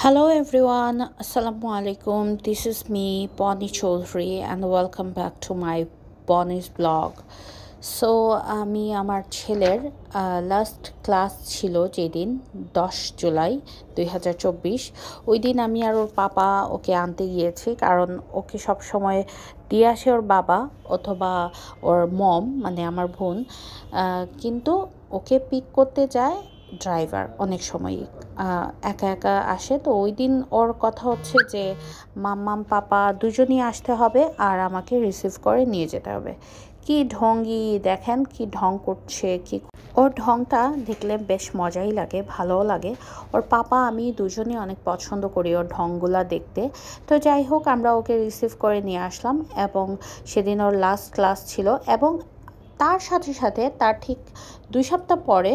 Hello everyone, Assalamu alaikum. This is me, Bonnie Choudhury, and welcome back to my Bonnie's blog. So আমি আমার ছেলের last class ছিল যেদিন 10 জুলাই 2024, ওই দিন আমি আর ওর পাপা ওকে আনতে গিয়েছি, কারণ ওকে সব সময় দিয়ে আসে ওর বাবা অথবা ওর মম, মানে আমার বোন, কিন্তু ওকে পিক করতে যায় ড্রাইভার অনেক সময়ই। একা একা আসে, তো ওই দিন ওর কথা হচ্ছে যে মাম্মাম পাপা দুজনই আসতে হবে আর আমাকে রিসিভ করে নিয়ে যেতে হবে। কি ঢঙ্গি দেখেন, কি ঢং করছে, কি ওর ঢংটা দেখলে বেশ মজাই লাগে, ভালোও লাগে। ওর পাপা আমি দুজনই অনেক পছন্দ করি ওর ঢংগুলা দেখতে। তো যাই হোক, আমরা ওকে রিসিভ করে নিয়ে আসলাম এবং সেদিন ওর লাস্ট ক্লাস ছিল, এবং তার সাথে সাথে তার ঠিক 2 সপ্তাহ পরে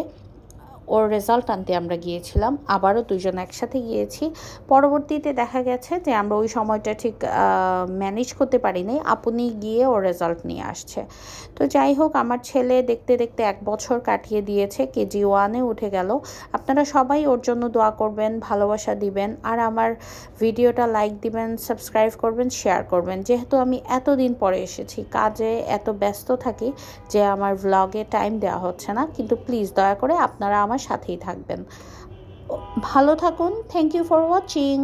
ওর রেজাল্ট আনতে আমরা গিয়েছিলাম, আবারও দুজন একসাথে গিয়েছি। পরবর্তীতে দেখা গেছে যে আমরা ওই সময়টা ঠিক ম্যানেজ করতে পারিনি, আপনি গিয়ে ওর রেজাল্ট নিয়ে আসছে। তো যাই হোক, আমার ছেলে দেখতে দেখতে 1 বছর কাটিয়ে দিয়েছে, কেজি 1-এ উঠে গেল। আপনারা সবাই ওর জন্য দোয়া করবেন, ভালোবাসা দিবেন, আর আমার ভিডিওটা লাইক দিবেন, সাবস্ক্রাইব করবেন, শেয়ার করবেন। যেহেতু আমি এতদিন পরে এসেছি, কাজে এত ব্যস্ত থাকি যে আমার ভ্লগে টাইম দেওয়া হচ্ছে না, কিন্তু প্লিজ দয়া করে আপনারা আমার সাথেই থাকবেন। ভালো থাকুন। Thank you for watching.